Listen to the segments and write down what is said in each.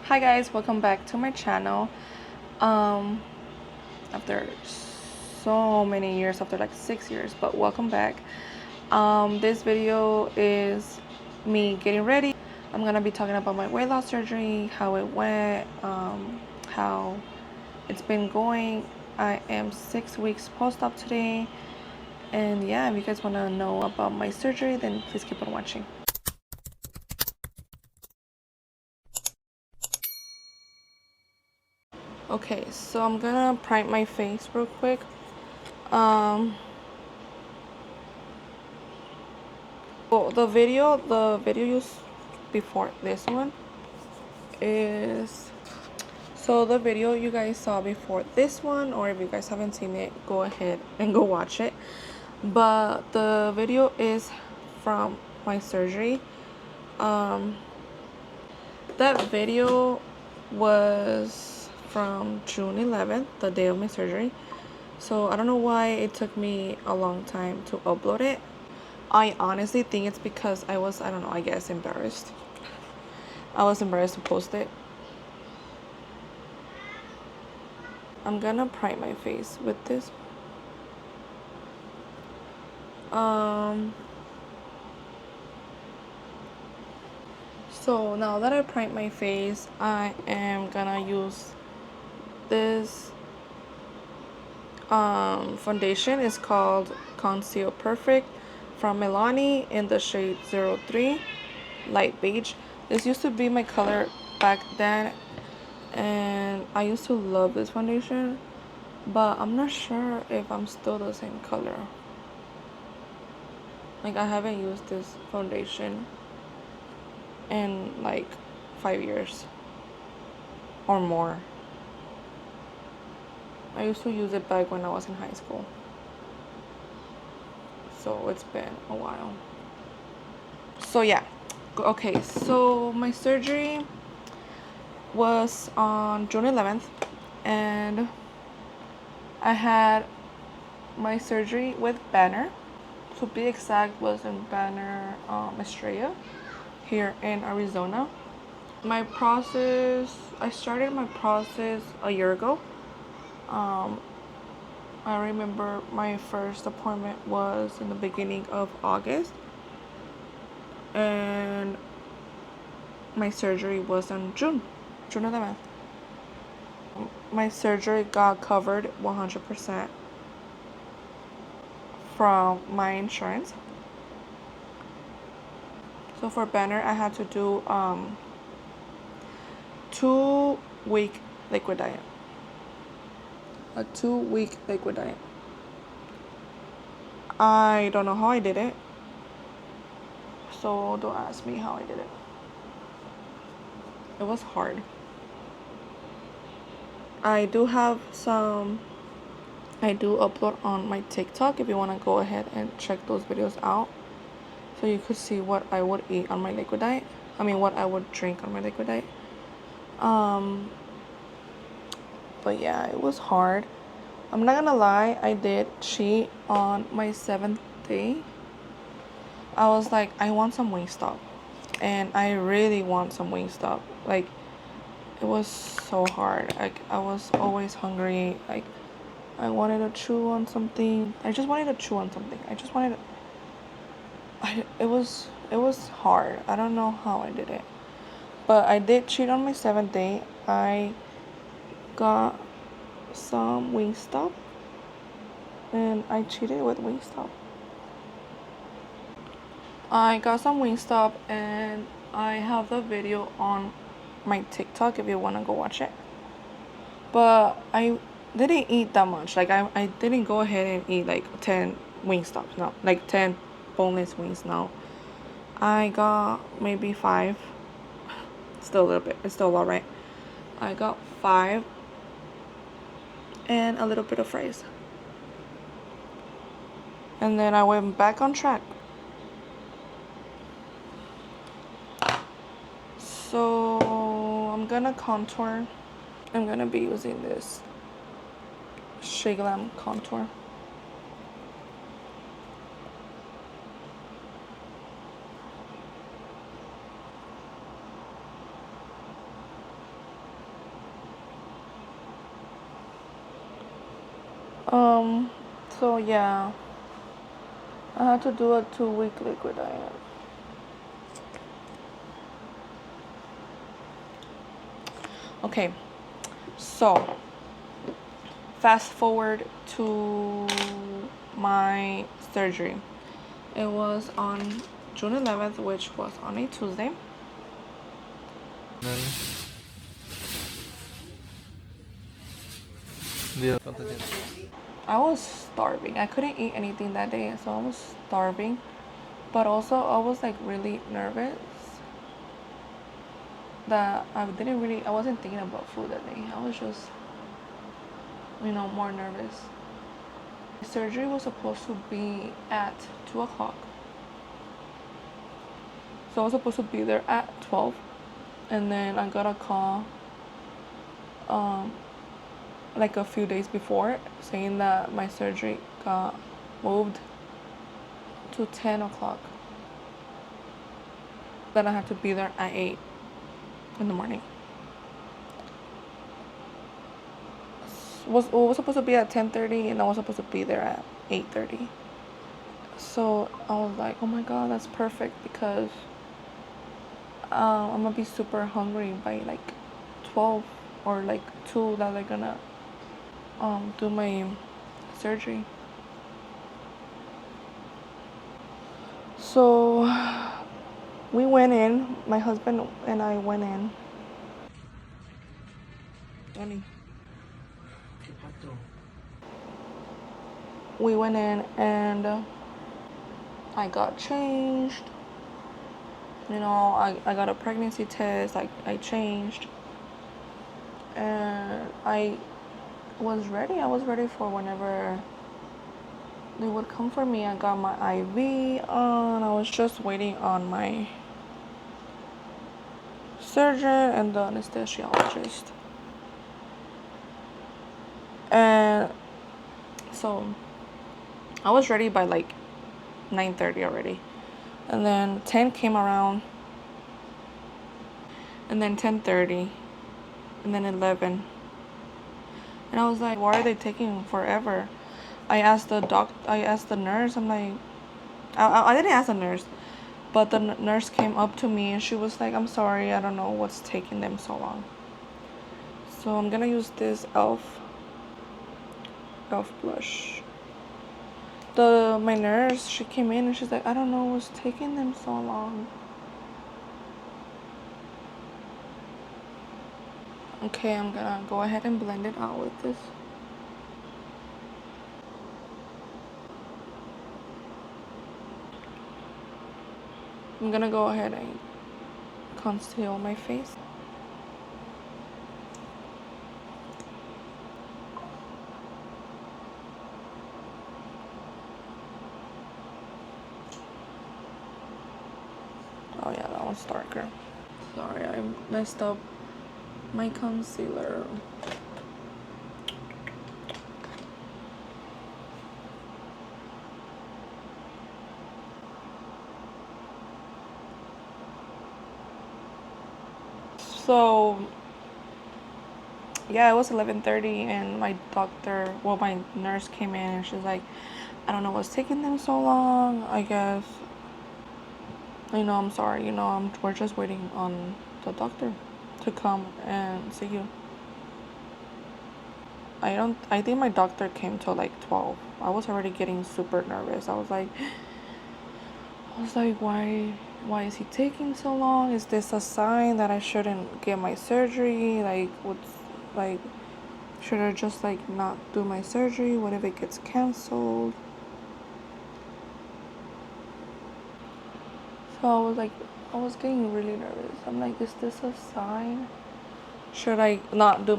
Hi guys, welcome back to my channel. Um after so many years, after like 6 years, but welcome back. This video is me getting ready. I'm gonna be talking about my weight loss surgery, how it went, how it's been going. I am 6 weeks post-op today, and yeah, if you guys want to know about my surgery, then please keep on watching. Okay, so I'm gonna prime my face real quick. Well, the video used before this one is, so the video you guys saw before this one, or if you guys haven't seen it, go ahead and go watch it. But the video is from my surgery. That video was from June 11th, the day of my surgery. So I don't know why it took me a long time to upload it. I honestly think it's because I don't know, I guess embarrassed. I was embarrassed to post it. I'm gonna prime my face with this. So now that I primed my face, I am gonna use this foundation. It's called Conceal Perfect from Milani in the shade 03 light beige. This used to be my color back then, and I used to love this foundation, but I'm not sure if I'm still the same color. Like, I haven't used this foundation in like 5 years or more. I used to use it back when I was in high school, so it's been a while. So yeah, okay, so my surgery was on June 11th, and I had my surgery with Banner. To be exact, was in Banner, Estrella, here in Arizona. I started my process a year ago. I remember my first appointment was in the beginning of August, and my surgery was on June 11th. My surgery got covered 100% from my insurance. So for Banner, I had to do 2-week liquid diet. A 2-week liquid diet. I don't know how I did it, so don't ask me how I did it. It was hard. I do upload on my TikTok if you want to go ahead and check those videos out, so you could see what I would eat on my liquid diet. I mean, what I would drink on my liquid diet. But yeah, it was hard. I'm not gonna lie, I did cheat on my 7th day. I was like, I want some Wingstop, and I really want some Wingstop. Like, it was so hard. Like, I was always hungry. Like, I wanted to chew on something. I just wanted to chew on something. It was hard. I don't know how I did it, but I did cheat on my 7th day. I got some Wingstop, and I cheated with Wingstop. I got some Wingstop, and I have the video on my TikTok if you want to go watch it. But I didn't eat that much. Like, I didn't go ahead and eat like 10 Wingstops. No, like 10 boneless wings. No, I got maybe 5. Still a little bit. It's still alright. I got 5 and a little bit of fries. And then I went back on track. So I'm gonna contour. I'm gonna be using this Shea Glam contour. Um, so yeah, I had to do a 2-week liquid diet. Okay, so fast forward to my surgery. It was on June 11th, which was on a Tuesday. I was starving. I couldn't eat anything that day, so I was starving. But also, I was like really nervous that I wasn't thinking about food that day. I was just, more nervous. The surgery was supposed to be at 2 o'clock. So I was supposed to be there at 12. And then I got a call um, like a few days before saying that my surgery got moved to 10 o'clock. Then I had to be there at 8 in the morning. Was supposed to be at 10:30 and I was supposed to be there at 8:30. So I was like, oh my god, that's perfect because I'm gonna be super hungry by like 12 or like 2 that they're gonna do my surgery. So we went in, my husband and I went in. We went in and I got changed. I got a pregnancy test. I changed. And I was ready. I was ready for whenever they would come for me. I got my IV on. I was just waiting on my surgeon and the anesthesiologist. And so I was ready by like 9:30 already. And then 10 came around. And then 10:30. And then 11. And I was like, why are they taking forever? I asked the nurse, I'm like, I didn't ask the nurse, but the nurse came up to me and she was like, I'm sorry, I don't know what's taking them so long. So I'm gonna use this elf blush. My nurse, she came in and she's like, I don't know what's taking them so long. Okay, I'm gonna go ahead and blend it out with this. I'm gonna go ahead and conceal my face. Oh yeah, that one's darker. Sorry, I messed up my concealer. So yeah, it was 11:30 and my nurse came in and she's like, I don't know what's taking them so long. I guess, I'm sorry, we're just waiting on the doctor to come and see you. I think my doctor came till like 12. I was already getting super nervous. I was like, why is he taking so long? Is this a sign that I shouldn't get my surgery? Should I just like not do my surgery? What if it gets canceled? So I was getting really nervous. I'm like, is this a sign? Should I not do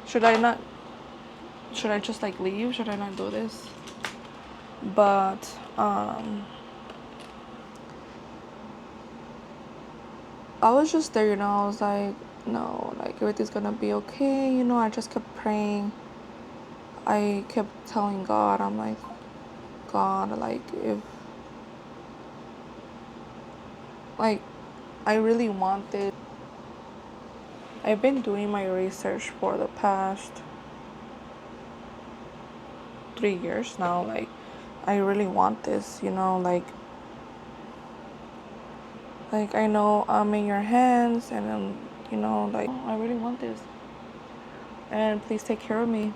should I just like leave? Should I not do this? But I was just there, I was like, no, like everything's gonna be okay, I just kept praying. I kept telling God, I'm like, God, like if I really want this. I've been doing my research for the past 3 years now. Like, I really want this, you know, like I know I'm in your hands, and you know, like, I really want this, and please take care of me.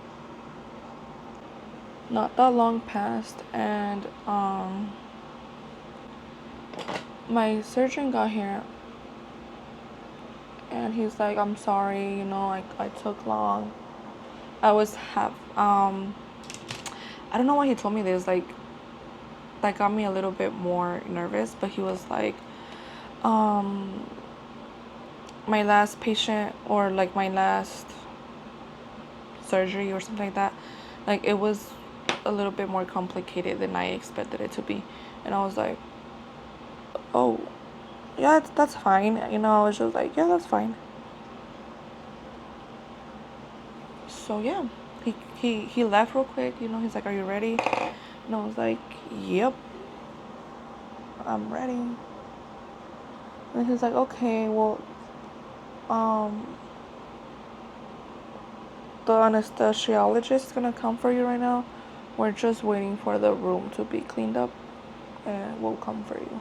Not that long passed, and my surgeon got here, and he's like, I'm sorry, you know, I took long. I was half I don't know why he told me this, like that got me a little bit more nervous, but he was like, um my last patient, or like my last surgery or something like that, like it was a little bit more complicated than I expected it to be. And I was like, oh yeah, that's fine, you know. I was just like, yeah, that's fine. So yeah, he left real quick, you know. He's like, are you ready? And I was like, yep, I'm ready. And he's like, okay, well, the anesthesiologist is gonna come for you right now. We're just waiting for the room to be cleaned up, and we'll come for you.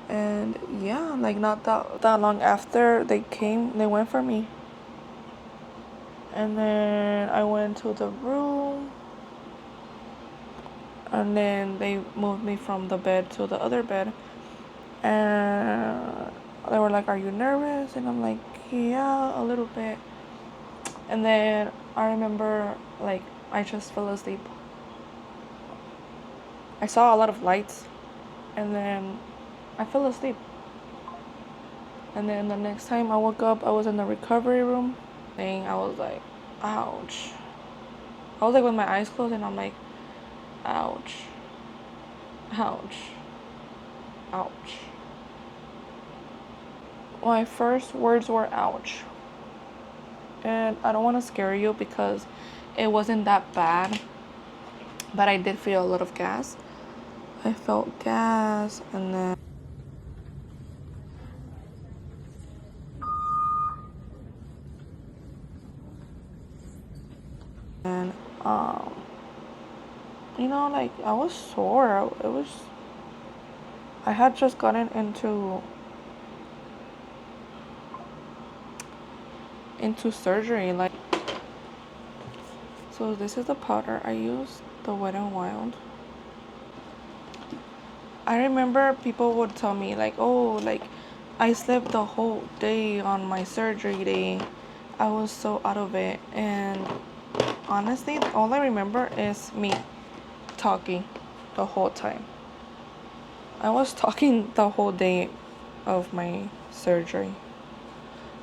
And yeah, like not that long after they came, they went for me. And then I went to the room, and then they moved me from the bed to the other bed. And they were like, are you nervous? And I'm like, yeah, a little bit. And then I remember, like, I just fell asleep. I saw a lot of lights, and then I fell asleep. And then the next time I woke up, I was in the recovery room. And I was like, ouch. I was like with my eyes closed, and I'm like, ouch, ouch, ouch. My first words were ouch. And I don't want to scare you because it wasn't that bad, but I did feel a lot of gas. I felt gas, and then um you know, like I was sore. I had just gotten into surgery. Like, so this is the powder I used, the Wet n Wild. I remember people would tell me like, oh, like I slept the whole day on my surgery day. I was so out of it. And honestly, all I remember is me talking the whole time. I was talking the whole day of my surgery.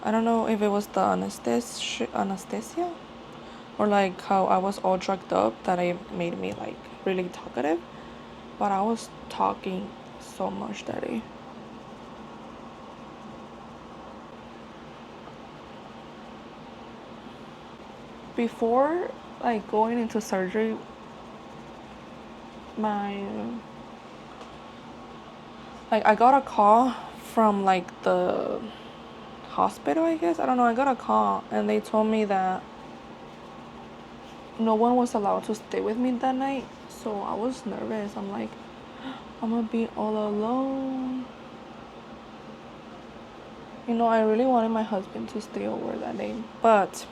I don't know if it was the anesthesia, or like how I was all drugged up that it made me like really talkative, but I was talking so much that day. Before like going into surgery, my like I got a call from like the hospital, I guess. I don't know. I got a call, and they told me that no one was allowed to stay with me that night. So I was nervous. I'm like, I'm gonna be all alone. You know, I really wanted my husband to stay over that day, but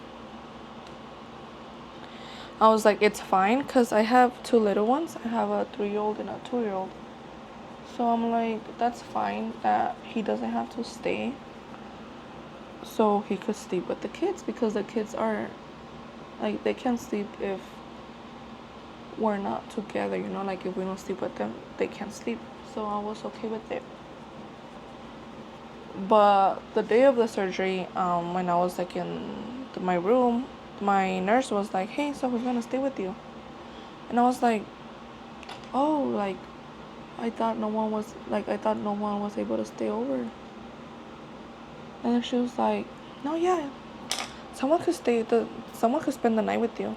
I was like, it's fine, because I have two little ones. I have a 3-year-old and a 2-year-old. So I'm like, that's fine that he doesn't have to stay, so he could sleep with the kids, because the kids are like, they can't sleep if we're not together, you know, like if we don't sleep with them, they can't sleep. So I was okay with it. But the day of the surgery, when I was like in my room, my nurse was like, hey, so who's gonna stay with you? And I was like, oh, like I thought no one was able to stay over. And then she was like, no, yeah, someone could someone could spend the night with you.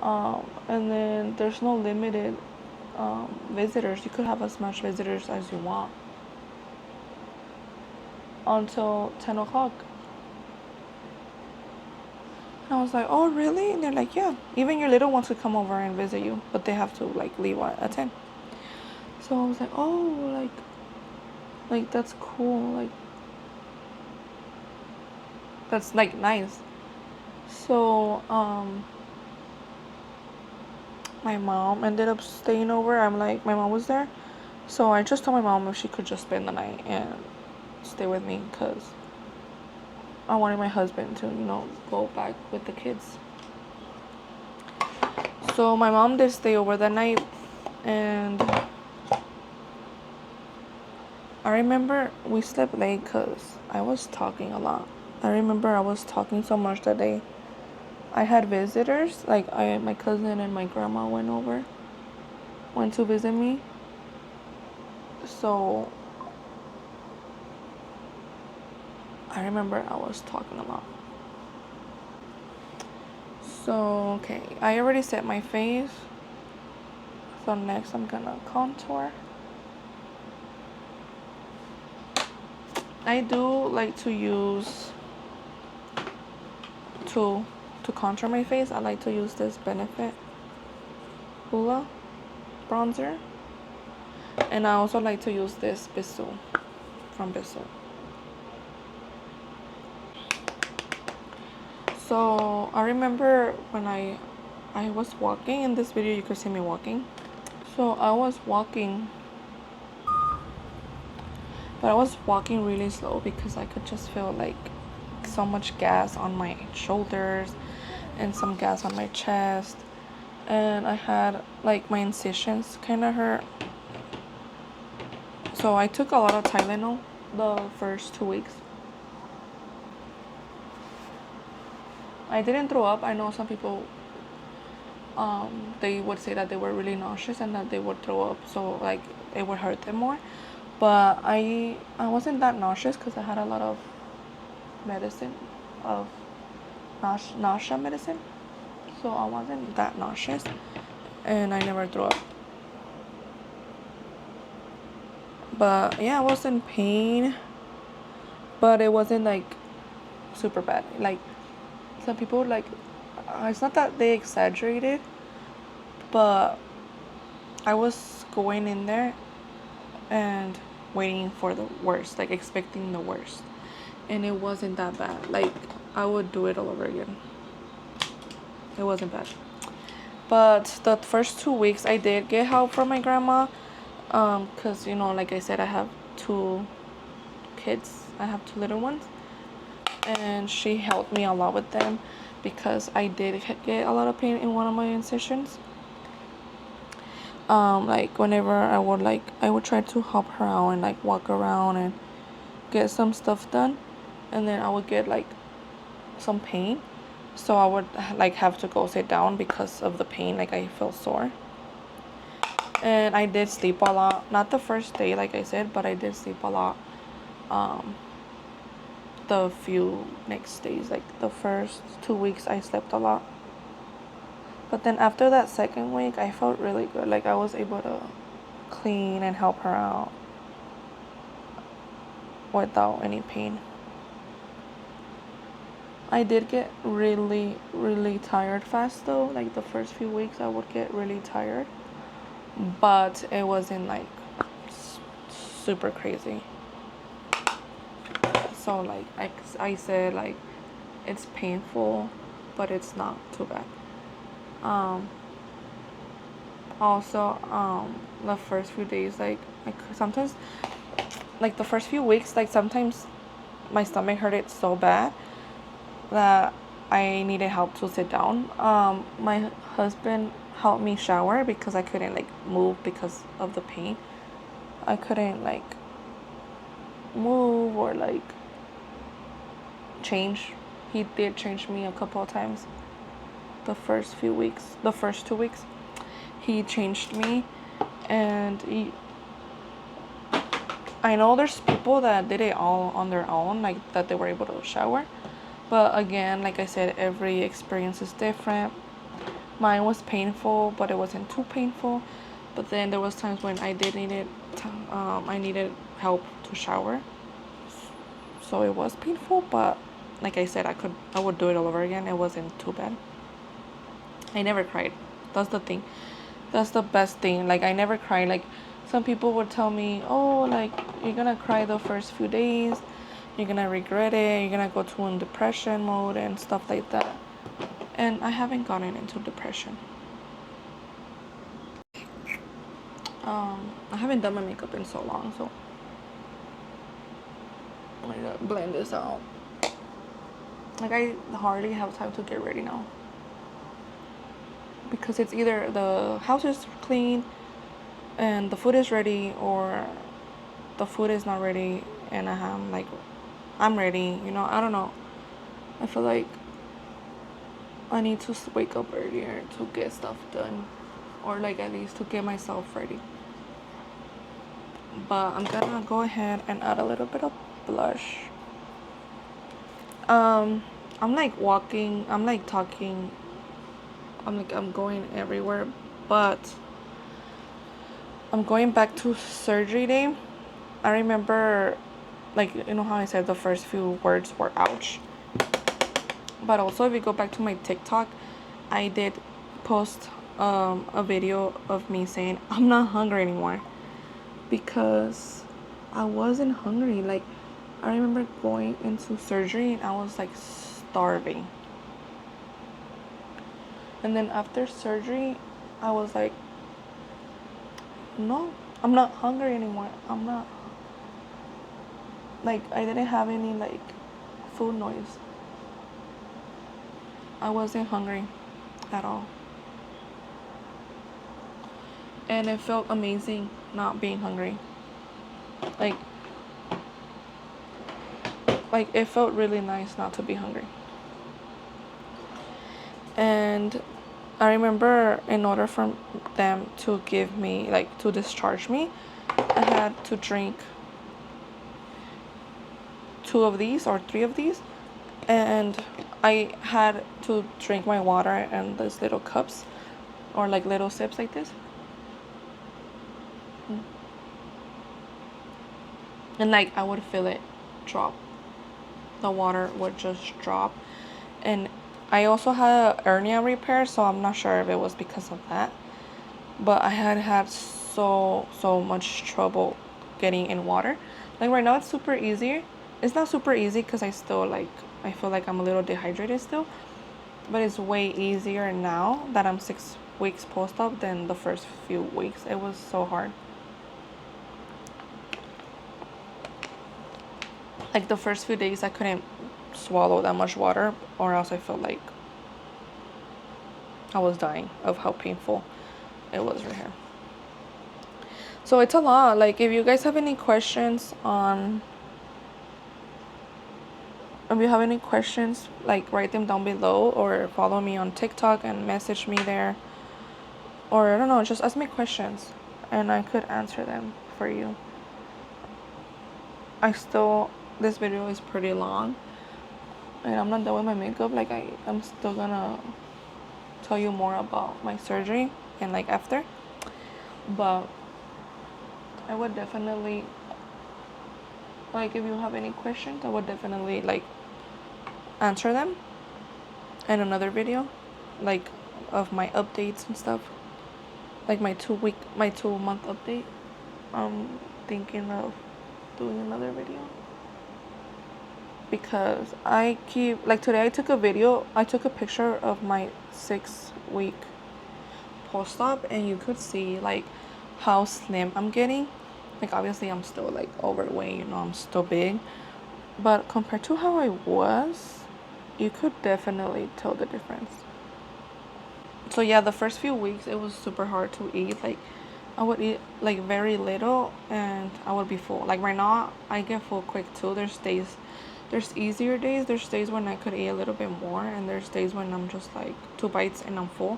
And then there's no limited visitors. You could have as much visitors as you want. until 10 o'clock. And I was like, oh, really? And they're like, yeah. Even your little ones could come over and visit you, but they have to, like, leave at 10. So I was like, oh, like that's cool. Like, that's, like, nice. So, my mom ended up staying over. My mom was there. So I just told my mom if she could just spend the night and stay with me because I wanted my husband to, go back with the kids. So my mom did stay over that night, and I remember we slept late because I was talking a lot. I remember I was talking so much that day. I had visitors, like my cousin and my grandma went to visit me. So I remember I was talking a lot. So, okay, I already set my face. So next I'm gonna contour. I do like to use to contour my face. I like to use this Benefit Hoola bronzer. And I also like to use this Bissell from Bissell. So I remember when I was walking in this video, you could see me walking. So I was walking, but I was walking really slow because I could just feel like so much gas on my shoulders and some gas on my chest, and I had like my incisions kind of hurt. So I took a lot of Tylenol the first 2 weeks. I didn't throw up. I know some people, they would say that they were really nauseous and that they would throw up, so like it would hurt them more. But I wasn't that nauseous because I had a lot of medicine, of nausea medicine, so I wasn't that nauseous, and I never threw up. But yeah, I was in pain, but it wasn't like super bad. Like some people like, it's not that they exaggerated, but I was going in there and waiting for the worst, like expecting the worst, and it wasn't that bad. Like I would do it all over again. It wasn't bad. But the first 2 weeks I did get help from my grandma, because like I said, I have 2 kids. I have 2 little ones, and she helped me a lot with them because I did get a lot of pain in one of my incisions. Like whenever I would try to help her out and like walk around and get some stuff done, and then I would get like some pain, so I would like have to go sit down because of the pain. Like I felt sore, and I did sleep a lot. Not the first day, like I said, but I did sleep a lot. The few next days, like the first 2 weeks, I slept a lot. But then after that second week, I felt really good. Like I was able to clean and help her out without any pain. I did get really, really tired fast though. Like the first few weeks, I would get really tired, but it wasn't like super crazy. So like I said, like it's painful, but it's not too bad. Also, the first few days, like sometimes, like the first few weeks, like sometimes my stomach hurted so bad that I needed help to sit down. My husband helped me shower because I couldn't like move because of the pain. I couldn't like move or like change. He did change me a couple of times. The first 2 weeks, he changed me, and I know there's people that did it all on their own, like that they were able to shower. But again, like I said, every experience is different. Mine was painful, but it wasn't too painful. But then there was times when I needed help to shower. so it was painful, but like I said, I would do it all over again. It wasn't too bad. I never cried. That's the thing. That's the best thing. Like, I never cried. Like, some people would tell me, oh, like, you're gonna cry the first few days, you're gonna regret it, you're gonna go to in depression mode and stuff like that. And I haven't gotten into depression. I haven't done my makeup in so long, so I'm gonna blend this out. Like, I hardly have time to get ready now, because it's either the house is clean and the food is ready, or the food is not ready and I'm like, I'm ready, you know. I don't know. I feel like I need to wake up earlier to get stuff done, or like at least to get myself ready. But I'm gonna go ahead and add a little bit of blush. I'm like walking, I'm like talking, I'm going everywhere, but I'm going back to surgery day. I remember, like, you know how I said the first few words were ouch. But also, if you go back to my TikTok, I did post a video of me saying I'm not hungry anymore, because I wasn't hungry. Like, I remember going into surgery and I was like starving. And then after surgery, I was like, no, I'm not hungry anymore. I'm not, like, I didn't have any like food noise. I wasn't hungry at all. And it felt amazing not being hungry. Like it felt really nice not to be hungry. And I remember, in order for them to give me, like, to discharge me, I had to drink 2 of these or 3 of these, and I had to drink my water in these little cups, or like little sips like this. And like I would feel it drop. The water would just drop. And I also had a hernia repair, so I'm not sure if it was because of that. But I had so much trouble getting in water. Like, right now it's super easy. It's not super easy because I still, like, I feel like I'm a little dehydrated still. But it's way easier now that I'm 6 weeks post-op than the first few weeks. It was so hard. Like, the first few days I couldn't swallow that much water, or else I felt like I was dying of how painful it was right here. So it's a lot. Like, if you guys have any questions like, write them down below, or follow me on TikTok and message me there, or I don't know, just ask me questions and I could answer them for you. This video is pretty long, and I'm not done with my makeup. Like, I'm still gonna tell you more about my surgery and like after. But I would definitely, like, if you have any questions, I would definitely like answer them in another video, like, of my updates and stuff, like my 2-month update. I'm thinking of doing another video, because I keep, like, today I took a picture of my 6-week post-op, and you could see like how slim I'm getting. Like, obviously I'm still like overweight, you know, I'm still big, but compared to how I was, you could definitely tell the difference. So yeah, the first few weeks it was super hard to eat. Like, I would eat like very little and I would be full. Like, right now I get full quick too. There's easier days. There's days when I could eat a little bit more, and there's days when I'm just like 2 bites and I'm full.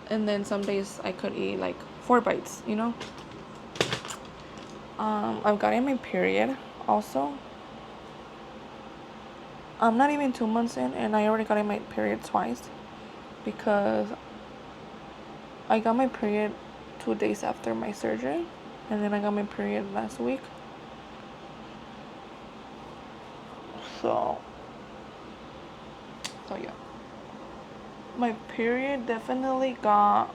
And then some days I could eat like 4 bites, you know. I've gotten my period also. I'm not even 2 months in, and I already got my period twice, because I got my period 2 days after my surgery, and then I got my period last week. So yeah, my period definitely got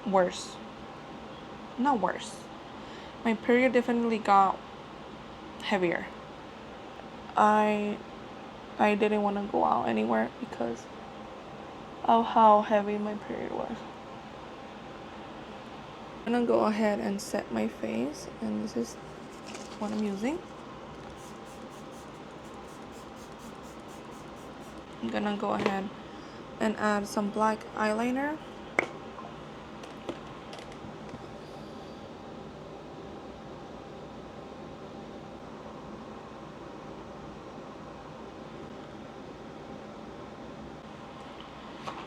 worse. Not worse. My period definitely got heavier. I didn't want to go out anywhere because of how heavy my period was. I'm gonna go ahead and set my face, and this is what I'm using. I'm gonna go ahead and add some black eyeliner.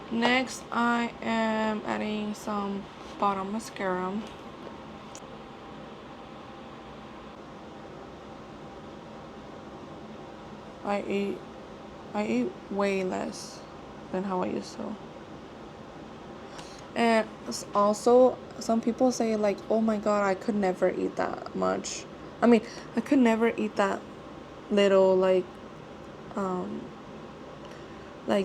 Next, I am adding some bottom mascara. I eat way less than how I used to. And also, some people say like, oh my god, I could never eat that much. I mean, I could never eat that little, like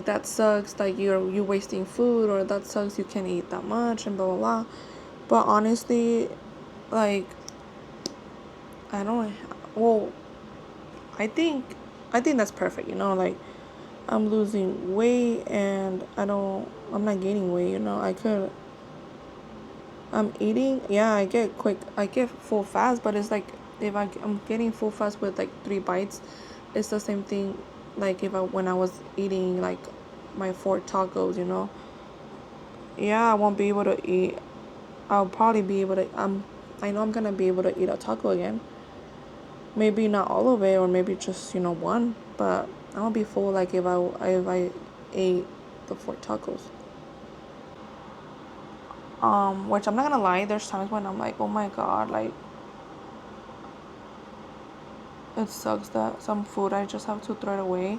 that sucks, like you wasting food, or that sucks you can't eat that much, and blah blah blah. But honestly, like, I don't, well, I think that's perfect, you know, like I'm losing weight and I'm not gaining weight, you know. I'm eating, yeah, I get full fast, but it's like if I'm getting full fast with like 3 bites, it's the same thing like when I was eating like my 4 tacos, you know. Yeah, I won't be able to eat. I'll probably be able to. I know I'm gonna be able to eat a taco again. Maybe not all of it, or maybe just one. But I won't be full like if I ate the 4 tacos. Which I'm not gonna lie. There's times when I'm like, oh my god, like it sucks that some food I just have to throw it away,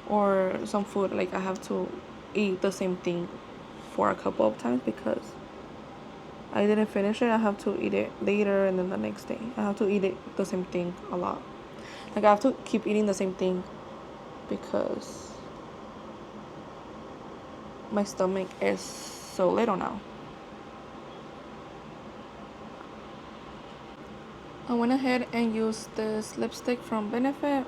or some food like I have to eat the same thing for a couple of times because I didn't finish it. I have to eat it later, and then the next day I have to eat it the same thing a lot. Like I have to keep eating the same thing because my stomach is so little now. I went ahead and used this lipstick from Benefit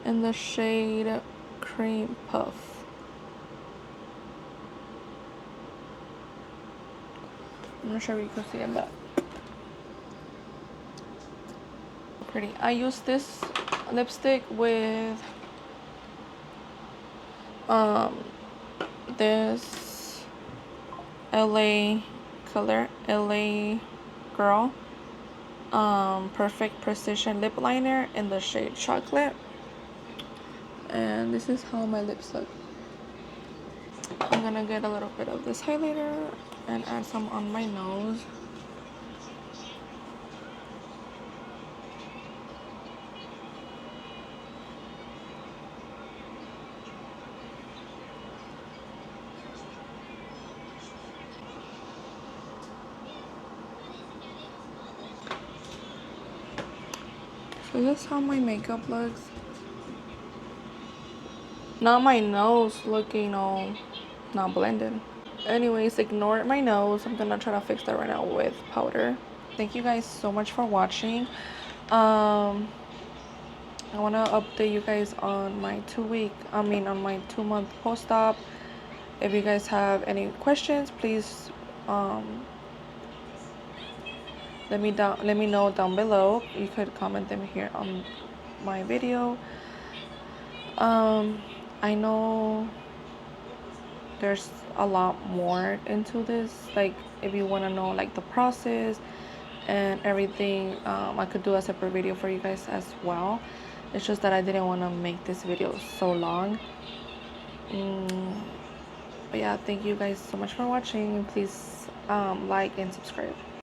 in the shade Cream Puff. I'm not sure if you can see it, but pretty. I used this lipstick with this LA color, LA Girl Perfect Precision lip liner in the shade Chocolate, and this is how my lips look. I'm gonna get a little bit of this highlighter and add some on my nose. So this is how my makeup looks. Not my nose looking all not blended. Anyways, ignore my nose. I'm gonna try to fix that right now with powder. Thank you guys so much for watching. I want to update you guys on my 2-month post-op. If you guys have any questions, please let me know down below. You could comment them here on my video. I know there's a lot more into this, like if you want to know like the process and everything, I could do a separate video for you guys as well. It's just that I didn't want to make this video so long. But yeah, thank you guys so much for watching. Please like and subscribe.